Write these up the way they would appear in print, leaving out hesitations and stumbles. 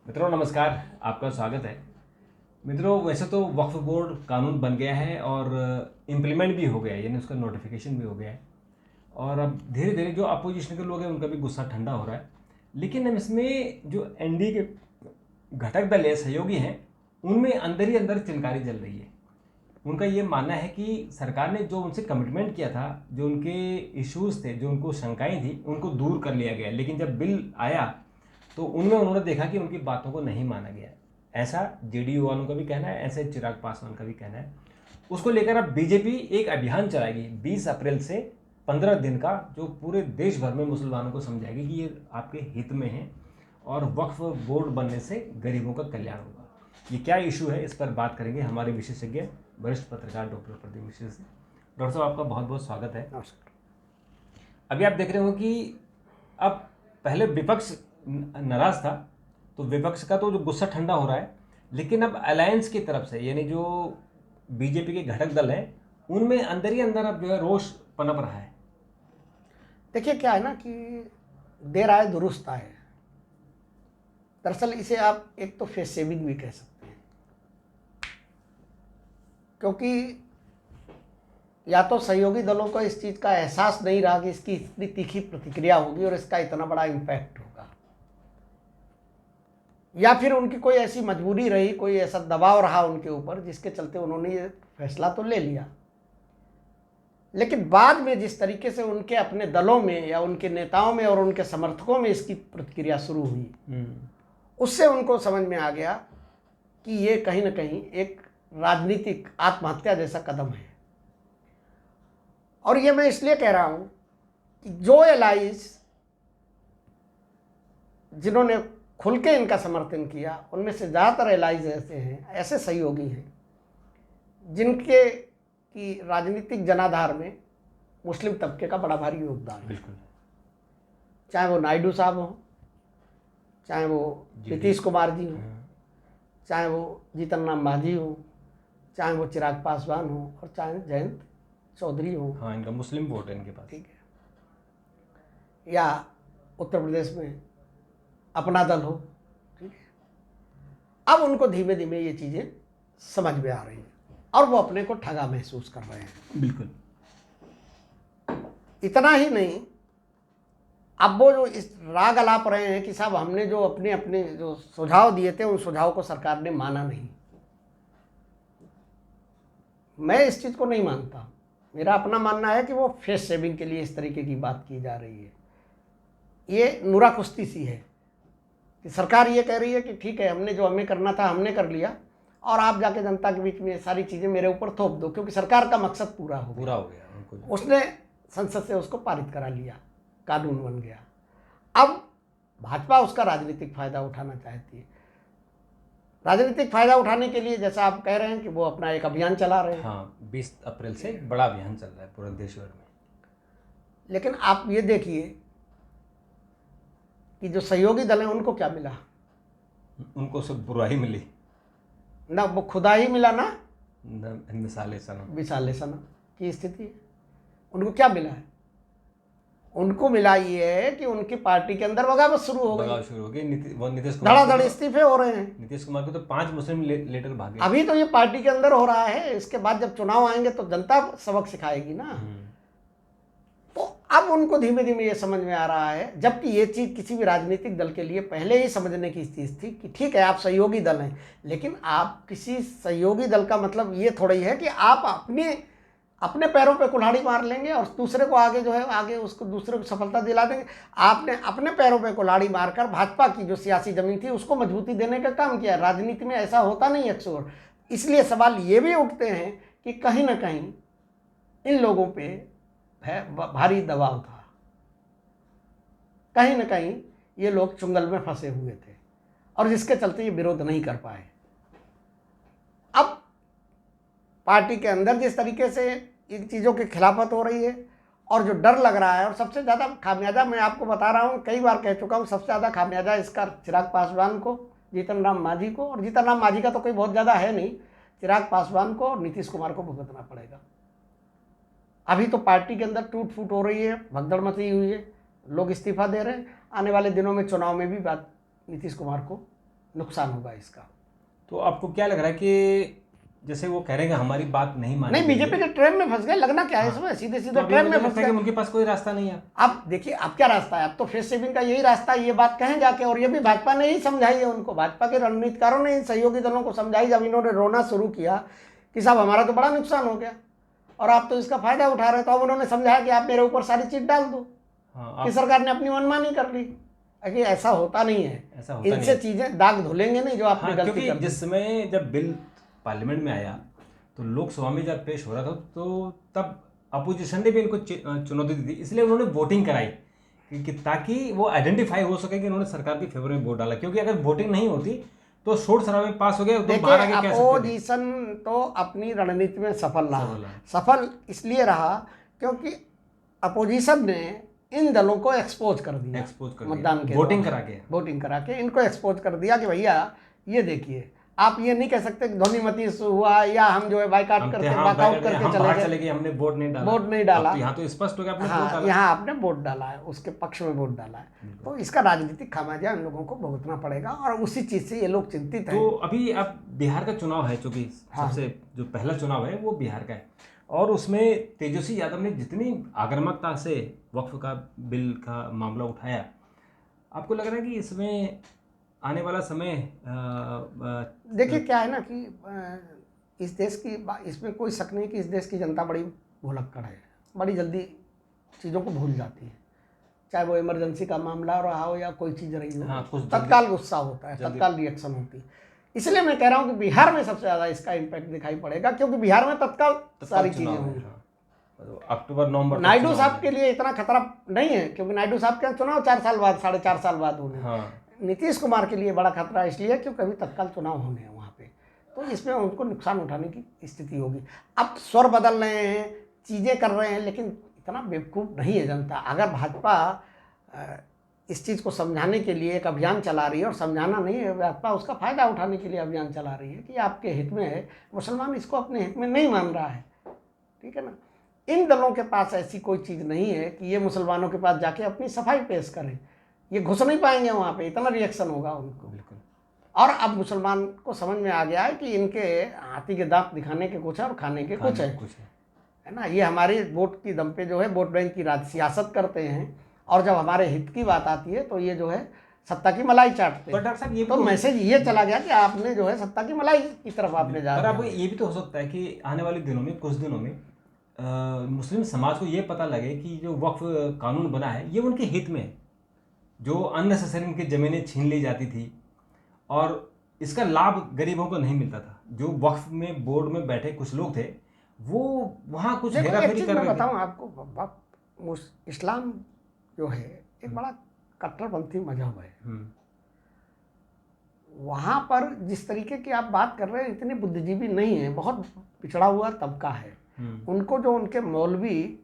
मित्रों नमस्कार, आपका स्वागत है। मित्रों वैसे तो वक्फ बोर्ड कानून बन गया है और इम्प्लीमेंट भी हो गया है, यानी उसका नोटिफिकेशन भी हो गया है और अब धीरे धीरे जो अपोजिशन के लोग हैं उनका भी गुस्सा ठंडा हो रहा है। लेकिन अब इसमें जो एनडीए के घटक दल है, सहयोगी हैं, उनमें अंदर ही अंदर चिंगारी जल रही है। उनका ये मानना है कि सरकार ने जो उनसे कमिटमेंट किया था, जो उनके इश्यूज थे, जो उनको शंकाएं थी, उनको दूर कर लिया गया। लेकिन जब बिल आया तो उनमें उन्होंने देखा कि उनकी बातों को नहीं माना गया। ऐसा जेडीयू वालों का भी कहना है, ऐसे चिराग पासवान का भी कहना है। उसको लेकर अब बीजेपी एक अभियान चलाएगी 20 अप्रैल से 15 दिन का, जो पूरे देश भर में मुसलमानों को समझाएगी कि ये आपके हित में है और वक्फ बोर्ड बनने से गरीबों का कल्याण होगा। ये क्या इशू है, इस पर बात करेंगे हमारे विशेषज्ञ वरिष्ठ पत्रकार डॉक्टर प्रदीप मिश्र से। डॉक्टर साहब, आपका बहुत बहुत स्वागत है। नमस्कार। अभी आप देख रहे हो कि अब पहले विपक्ष नाराज था, तो विपक्ष का तो जो गुस्सा ठंडा हो रहा है, लेकिन अब अलायंस की तरफ से, यानी जो बीजेपी के घटक दल हैं, उनमें अंदर ही अंदर अब जो है रोष पनप रहा है। देखिए क्या है ना कि देर आए दुरुस्त आए। दरअसल इसे आप एक तो फेस सेविंग भी कह सकते हैं, क्योंकि या तो सहयोगी दलों को इस चीज़ का एहसास नहीं रहा कि इसकी इतनी तीखी प्रतिक्रिया होगी और इसका इतना बड़ा इम्पैक्ट होगा, या फिर उनकी कोई ऐसी मजबूरी रही, कोई ऐसा दबाव रहा उनके ऊपर जिसके चलते उन्होंने ये फैसला तो ले लिया। लेकिन बाद में जिस तरीके से उनके अपने दलों में या उनके नेताओं में और उनके समर्थकों में इसकी प्रतिक्रिया शुरू हुई, उससे उनको समझ में आ गया कि ये कहीं ना कहीं एक राजनीतिक आत्महत्या जैसा कदम है। और ये मैं इसलिए कह रहा हूं कि जो एलाइज जिन्होंने खुल के इनका समर्थन किया, उनमें से ज़्यादातर एलाइज ऐसे हैं, ऐसे सहयोगी हैं जिनके कि राजनीतिक जनाधार में मुस्लिम तबके का बड़ा भारी योगदान है। बिल्कुल। चाहे वो नायडू साहब हों, चाहे वो नीतीश कुमार जी हों, चाहे वो जीतन राम मांझी हों, चाहे वो चिराग पासवान हों, और चाहे जयंत चौधरी हों। हाँ, इनका मुस्लिम वोट है इनके पास। ठीक है। या उत्तर प्रदेश में अपना दल हो। ठीक है। अब उनको धीमे धीमे ये चीज़ें समझ में आ रही हैं और वो अपने को ठगा महसूस कर रहे हैं। बिल्कुल। इतना ही नहीं, अब वो जो इस राग अलाप रहे हैं कि साहब हमने जो अपने अपने जो सुझाव दिए थे, उन सुझाव को सरकार ने माना नहीं। मैं इस चीज़ को नहीं मानता। मेरा अपना मानना है कि वो फेस सेविंग के लिए इस तरीके की बात की जा रही है। ये नुरा कुश्ती सी है कि सरकार ये कह रही है कि ठीक है, हमने जो हमें करना था हमने कर लिया, और आप जाके जनता के बीच में सारी चीज़ें मेरे ऊपर थोप दो, क्योंकि सरकार का मकसद पूरा हो गया उनको। उसने संसद से उसको पारित करा लिया, कानून बन गया। अब भाजपा उसका राजनीतिक फायदा उठाना चाहती है। राजनीतिक फायदा उठाने के लिए, जैसा आप कह रहे हैं कि वो अपना एक अभियान चला रहे हैं। हाँ, 20 अप्रैल से एक बड़ा अभियान चल रहा है पूरे देश भर में। लेकिन आप ये देखिए कि जो सहयोगी दल हैं उनको क्या मिला? उनको सब बुराई मिली ना, वो खुदा ही मिला ना मिसाले सनम की स्थिति है। उनको क्या मिला है? उनको मिला ये है कि उनकी पार्टी के अंदर बगावत शुरू हो गई। नीतीश धड़ाधड़ इस्तीफे हो रहे हैं। नीतीश कुमार को तो 5 मुस्लिम लीडर भागे। अभी तो ये पार्टी के अंदर हो रहा है, इसके बाद जब चुनाव आएंगे तो जनता सबक सिखाएगी ना। तो अब उनको धीमे धीमे ये समझ में आ रहा है, जबकि ये चीज़ किसी भी राजनीतिक दल के लिए पहले ही समझने की चीज़ थी कि ठीक है आप सहयोगी दल हैं, लेकिन आप किसी सहयोगी दल का मतलब ये थोड़ा ही है कि आप अपने पैरों पे कुल्हाड़ी मार लेंगे और दूसरे को आगे जो है आगे उसको दूसरे को सफलता दिला देंगे। आपने अपने पैरों पे कुल्हाड़ी मारकर भाजपा की जो सियासी जमीन थी उसको मजबूती देने का काम किया। राजनीति में ऐसा होता नहीं अक्सर। इसलिए सवाल ये भी उठते हैं कि कहीं ना कहीं इन लोगों पे भारी दबाव था, कहीं ना कहीं ये लोग चुंगल में फंसे हुए थे और जिसके चलते ये विरोध नहीं कर पाए। अब पार्टी के अंदर जिस तरीके से इन चीज़ों की खिलाफत हो रही है और जो डर लग रहा है, और सबसे ज़्यादा खामियाजा मैं आपको बता रहा हूँ, कई बार कह चुका हूँ, सबसे ज़्यादा खामियाजा इसका चिराग पासवान को, जीतन राम मांझी को, और जीतन राम मांझी का तो कोई बहुत ज़्यादा है नहीं, चिराग पासवान को और नीतीश कुमार को भुगतना पड़ेगा। अभी तो पार्टी के अंदर टूट फूट हो रही है, भगदड़ मची हुई है, लोग इस्तीफा दे रहे हैं। आने वाले दिनों में चुनाव में भी बात नीतीश कुमार को नुकसान होगा इसका। तो आपको क्या लग रहा है कि जैसे वो कह रहे हैं कि हमारी बात नहीं मानी नहीं, बीजेपी के ट्रेन में फंस गए, लगना क्या है इसमें, सीधे सीधे ट्रेन में फंस गए। उनके पास कोई रास्ता नहीं है। अब देखिए अब क्या रास्ता है, अब तो फेस सेविंग का यही रास्ता है, ये बात कहें जाके, और ये भी भाजपा ने ही समझाई है उनको, भाजपा के रणनीतिकारों ने इन सहयोगी दलों को समझाई जब इन्होंने रोना शुरू किया कि साहब हमारा तो बड़ा नुकसान हो गया और आप तो इसका फायदा उठा रहे हैं, तो अब उन्होंने समझाया कि आप मेरे ऊपर सारी चीज डाल दो। कि सरकार ने अपनी मनमानी कर ली। कि ऐसा होता नहीं है, इनसे चीजें दाग धुलेंगे नहीं जो आपने गलती कर दी। जिस समय जब बिल पार्लियामेंट में आया तो लोकसभा में जब पेश हो रहा था तो तब अपोजिशन ने भी इनको चुनौती दी थी, इसलिए उन्होंने वोटिंग कराई कि ताकि वो आइडेंटिफाई हो सके कि उन्होंने सरकार के फेवर में वोट डाला, क्योंकि अगर वोटिंग नहीं होती तो शोर शराबे में पास हो गया। देखिए अपोजिशन तो अपनी रणनीति में सफल रहा, सफल इसलिए रहा क्योंकि अपोजिशन ने इन दलों को एक्सपोज कर दिया, मतदान के वोटिंग करा के इनको एक्सपोज कर दिया कि भैया ये देखिए, आप ये नहीं कह सकते कि ध्वनिमति हुआ या हम जो है बाइकाट करके वॉकआउट करके चले गए, हमने वोट नहीं डाला। तो यहाँ तो स्पष्ट हो गया आपने हाँ, यहाँ आपने वोट डाला है, उसके पक्ष में वोट डाला है, तो इसका राजनीतिक खामियाजा इन लोगों को भुगतना पड़ेगा और उसी चीज से ये लोग चिंतित हैं। तो अभी अब बिहार का चुनाव है, चूंकि सबसे जो पहला चुनाव है वो बिहार का है और उसमें तेजस्वी यादव ने जितनी आक्रामकता से वक्फ का बिल का मामला उठाया, आपको लग रहा है कि इसमें आने वाला समय देखिए क्या है ना कि इस देश की, इसमें कोई शक नहीं कि इस देश की जनता बड़ी भुलक्कड़ है, बड़ी जल्दी चीज़ों को भूल जाती है, चाहे वो इमरजेंसी का मामला रहा हो या कोई चीज़ रही हो। हाँ, तत्काल गुस्सा होता है, तत्काल रिएक्शन होती है। इसलिए मैं कह रहा हूँ कि बिहार में सबसे ज़्यादा इसका इम्पैक्ट दिखाई पड़ेगा, क्योंकि बिहार में तत्काल सारी चीज़ें होंगी। अक्टूबर नवंबर नायडू साहब के लिए इतना खतरा नहीं है, क्योंकि नायडू साहब के चुनाव 4 साल बाद, 4.5 साल बाद होने। नीतीश कुमार के लिए बड़ा खतरा इसलिए क्योंकि अभी तत्काल चुनाव होने हैं वहाँ पे, तो इसमें उनको नुकसान उठाने की स्थिति होगी। अब स्वर बदल रहे हैं, चीज़ें कर रहे हैं, लेकिन इतना बेवकूफ़ नहीं है जनता। अगर भाजपा इस चीज़ को समझाने के लिए एक अभियान चला रही है, और समझाना नहीं है, भाजपा उसका फ़ायदा उठाने के लिए अभियान चला रही है कि आपके हित में है, मुसलमान इसको अपने हित में नहीं मान रहा है, ठीक है ना। इन दलों के पास ऐसी कोई चीज़ नहीं है कि ये मुसलमानों के पास जाके अपनी सफाई पेश करें, ये घुस नहीं पाएंगे वहाँ पे, इतना रिएक्शन होगा उनको। बिल्कुल। और अब मुसलमान को समझ में आ गया है कि इनके हाथी के दांत दिखाने के कुछ है और खाने के कुछ है ना। ये हमारी वोट की दम पे जो है वोट बैंक की सियासत करते हैं, और जब हमारे हित की बात आती है तो ये जो है सत्ता की मलाई चाटते हैं। डॉक्टर साहब, ये तो मैसेज ये चला गया कि आपने जो है सत्ता की मलाई की तरफ आपने जा रहा है। अब ये भी तो हो सकता है कि आने वाले दिनों में, कुछ दिनों में मुस्लिम समाज को ये पता लगे कि जो वक्फ कानून बना है ये उनके हित में है, जो अननेसेसरी उनकी ज़मीनें छीन ली जाती थी और इसका लाभ गरीबों को नहीं मिलता था। जो वक्फ में बोर्ड में बैठे कुछ लोग थे वो वहाँ कुछ हेराफेरी कर रहे थे। बताऊँ आपको, इस्लाम जो है एक बड़ा कट्टरपंथी मजहब है। वहाँ पर जिस तरीके की आप बात कर रहे हैं, इतने बुद्धिजीवी नहीं है, बहुत पिछड़ा हुआ तबका है। उनको जो उनके मौलवी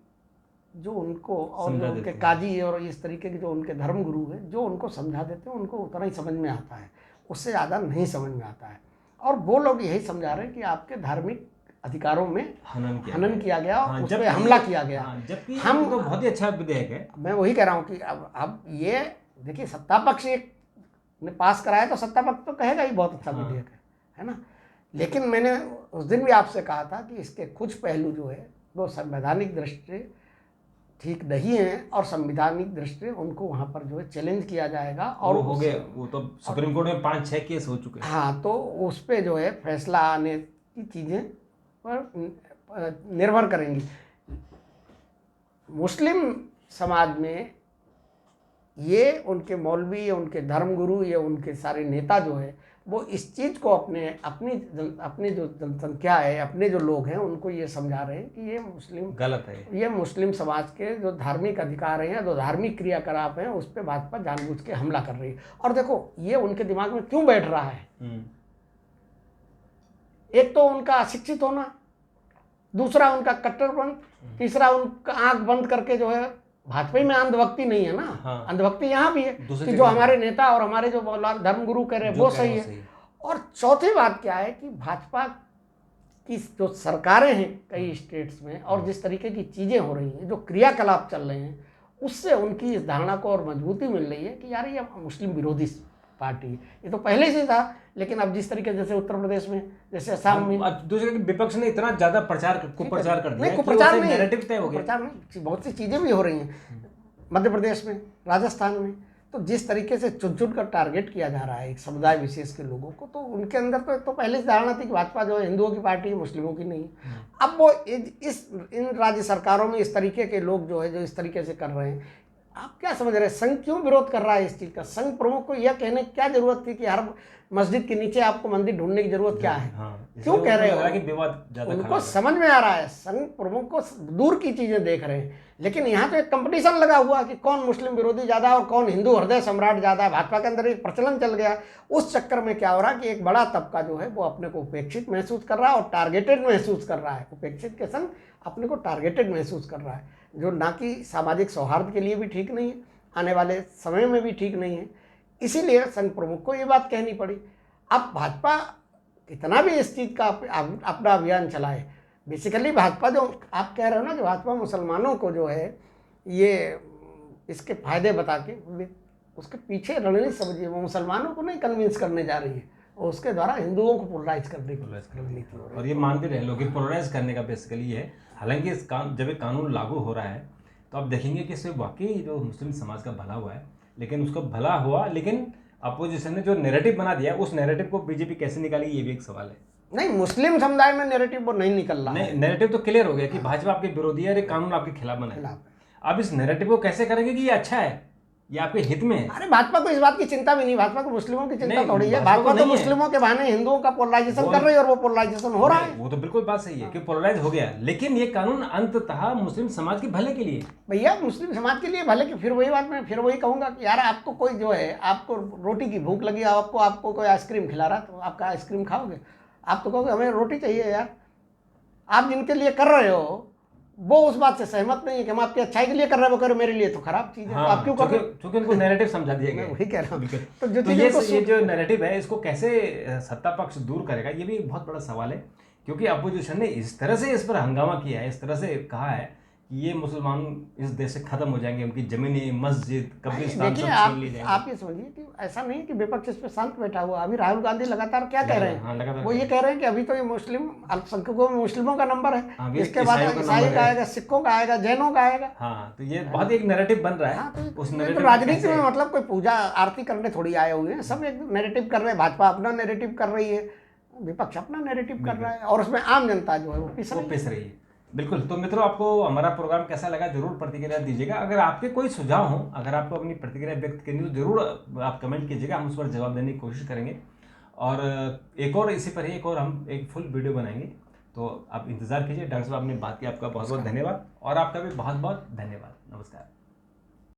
जो उनको और जो उनके काजी और इस तरीके के जो उनके धर्म गुरु हैं जो उनको समझा देते हैं, उनको उतना ही समझ में आता है, उससे ज़्यादा नहीं समझ में आता है। और वो लोग यही समझा रहे हैं कि आपके धार्मिक अधिकारों में हनन किया गया, उस पर हमला किया गया। जबकि हम तो बहुत ही अच्छा विधेयक है। मैं वही कह रहा हूँ कि अब ये देखिए, सत्ता पक्ष एक ने पास कराया तो सत्ता पक्ष तो कहेगा ही बहुत अच्छा विधेयक है ना। लेकिन मैंने उस दिन भी आपसे कहा था कि इसके कुछ पहलू जो है वो संवैधानिक दृष्टि ठीक नहीं है, और संवैधानिक दृष्टि उनको वहाँ पर जो है चैलेंज किया जाएगा। और हो गए, वो तो सुप्रीम कोर्ट में 5-6 केस हो चुके हैं। हाँ, तो उस पर जो है फैसला आने की चीज़ें पर निर्भर करेंगी। मुस्लिम समाज में ये उनके मौलवी, उनके धर्मगुरु, ये उनके सारे नेता जो है वो इस चीज़ को अपनी जो जनसंख्या है, अपने जो लोग हैं उनको ये समझा रहे हैं कि ये मुस्लिम गलत है। ये मुस्लिम समाज के जो धार्मिक अधिकार हैं, जो धार्मिक क्रियाकलाप हैं, उस पर भाजपा जानबूझ के हमला कर रही है। और देखो ये उनके दिमाग में क्यों बैठ रहा है, एक तो उनका अशिक्षित होना, दूसरा उनका कट्टरपंथ, तीसरा उनका आंख बंद करके जो है भाजपा में अंधभक्ति नहीं है ना। हाँ। अंधभक्ति यहाँ भी है कि जो हमारे नेता और हमारे जो धर्मगुरु कह रहे हैं वो सही है। और चौथी बात क्या है कि भाजपा की जो सरकारें हैं कई स्टेट्स में, और जिस तरीके की चीज़ें हो रही हैं, जो क्रियाकलाप चल रहे हैं, उससे उनकी इस धारणा को और मजबूती मिल रही है कि यार ये मुस्लिम विरोधी पार्टी है। ये तो पहले से था, लेकिन अब जिस तरीके जैसे उत्तर प्रदेश में, जैसे असम में, अब दूसरे विपक्ष ने इतना ज्यादा कुप्रचार कर दिया नहीं कि कुप्रचार उससे नहीं, नैरेटिव तय हो गया। कुप्रचार नहीं, बहुत सी चीज़ें भी हो रही हैं मध्य प्रदेश में, राजस्थान में। तो जिस तरीके से चुन चुन कर टारगेट किया जा रहा है एक समुदाय विशेष के लोगों को, तो उनके अंदर तो पहले से धारणा थी कि भाजपा जो है हिंदुओं की पार्टी है, मुस्लिमों की नहीं है। अब वो इन राज्य सरकारों में इस तरीके के लोग जो है जो इस तरीके से कर रहे हैं, आप क्या समझ रहे हैं? संघ क्यों विरोध कर रहा है इस चीज़ का? संघ प्रमुख को यह कहने की क्या जरूरत थी कि हर मस्जिद के नीचे आपको मंदिर ढूंढने की जरूरत क्या है? क्यों कह रहे हो? कि विवाद ज्यादा उनको समझ में आ रहा है, संघ प्रमुख को दूर की चीजें देख रहे हैं, लेकिन यहाँ तो एक कंपटीशन लगा हुआ है कि कौन मुस्लिम विरोधी ज्यादा है और कौन हिंदू हृदय सम्राट ज्यादा है। भाजपा के अंदर एक प्रचलन चल गया। उस चक्कर में क्या हो रहा है कि एक बड़ा तबका जो है वो अपने को उपेक्षित महसूस कर रहा है और टारगेटेड महसूस कर रहा है। उपेक्षित के संग अपने को टारगेटेड महसूस कर रहा है, जो ना कि सामाजिक सौहार्द के लिए भी ठीक नहीं है, आने वाले समय में भी ठीक नहीं है। इसीलिए संघ प्रमुख को ये बात कहनी पड़ी। अब भाजपा कितना भी इस चीज़ का अपना अभियान चलाए, बेसिकली भाजपा जो आप कह रहे हो ना कि भाजपा मुसलमानों को जो है ये इसके फायदे बता के उसके पीछे रणनीति समझिए, वो मुसलमानों को नहीं कन्विंस करने जा रही है, और उसके द्वारा हिंदुओं को पोलराइज करने की रणनीति हो रही है। और ये मान भी रहे लोग कि पोलराइज करने का बेसिकली ये है। हालांकि जब ये कानून लागू हो रहा है तो आप देखेंगे कि इससे वाकई जो मुस्लिम समाज का भला हुआ है, लेकिन उसका भला हुआ, लेकिन अपोजिशन ने जो नैरेटिव बना दिया उस नैरेटिव को बीजेपी कैसे निकालेगी ये भी एक सवाल है। नहीं, मुस्लिम समुदाय में नैरेटिव वो नहीं निकल रहा है। नैरेटिव तो क्लियर हो गया कि भाजपा आपके विरोधी है, कानून आपके खिलाफ बना है। अब इस नैरेटिव को कैसे करेंगे कि ये अच्छा है, ये आपके हित में है? अरे भाजपा को इस बात की चिंता भी नहीं, भाजपा को मुस्लिमों की चिंता थोड़ी है। भाजपा तो मुस्लिमों के बहाने हिंदुओं का पोलराइजेशन कर रही है, और वो पोलराइजेशन हो रहा है। वो तो बिल्कुल बात सही है कि पोलराइज हो गया, लेकिन ये कानून अंततः मुस्लिम समाज के भले के लिए। भैया मुस्लिम समाज के लिए भले की, फिर वही बात, मैं फिर वही कहूंगा कि यार आपको कोई जो है, आपको रोटी की भूख लगी, आपको कोई आइसक्रीम खिला रहा, तो आपका आइसक्रीम खाओगे? आप तो कहोगे हमें रोटी चाहिए यार। आप जिनके लिए कर रहे हो वो उस बात से सहमत नहीं है कि हम आपकी अच्छाई के लिए कर रहे हैं, वो करो मेरे लिए तो खराब चीज है। हाँ, तो आप क्यों कर रहे हो? क्योंकि उनको नैरेटिव समझा दिया गया। वही कह रहा हूँ। तो ये जो नैरेटिव है इसको कैसे सत्ता पक्ष दूर करेगा, ये भी बहुत बड़ा सवाल है। क्योंकि अपोजिशन ने इस तरह से इस पर हंगामा किया है, इस तरह से कहा है कि ये मुसलमान इस देश से खत्म हो जाएंगे, उनकी जमीनें, मस्जिद, कब्रिस्तान सब छीन ली जाएंगे। आप ये समझिए कि ऐसा नहीं कि विपक्ष इस पे शांत बैठा हुआ। अभी राहुल गांधी लगातार क्या कह रहे हैं? वो ये कह रहे हैं कि अभी तो ये मुस्लिम अल्पसंख्यकों में मुस्लिमों का नंबर है, इसके बाद ईसाई का आएगा, सिखों का आएगा, जैनों का आएगा। हाँ, तो ये बहुत एक नैरेटिव बन रहा है। उस नैरेटिव राजनीति में मतलब कोई पूजा आरती करने थोड़ी आए हुए हैं, सब एक नैरेटिव कर रहे हैं। भाजपा अपना नैरेटिव कर रही है, विपक्ष अपना नैरेटिव कर रहा है, और उसमें आम जनता जो है वो पिस रही है। बिल्कुल। तो मित्रों, आपको हमारा प्रोग्राम कैसा लगा जरूर प्रतिक्रिया दीजिएगा। अगर आपके कोई सुझाव हो, अगर आपको अपनी प्रतिक्रिया व्यक्त करनी तो जरूर आप कमेंट कीजिएगा, हम उस पर जवाब देने की कोशिश करेंगे। और एक और इसी पर ही एक और हम एक फुल वीडियो बनाएंगे, तो आप इंतजार कीजिए। डॉक्टर साहब आपने बात की, आपका बहुत बहुत धन्यवाद, और आपका भी बहुत बहुत धन्यवाद। नमस्कार।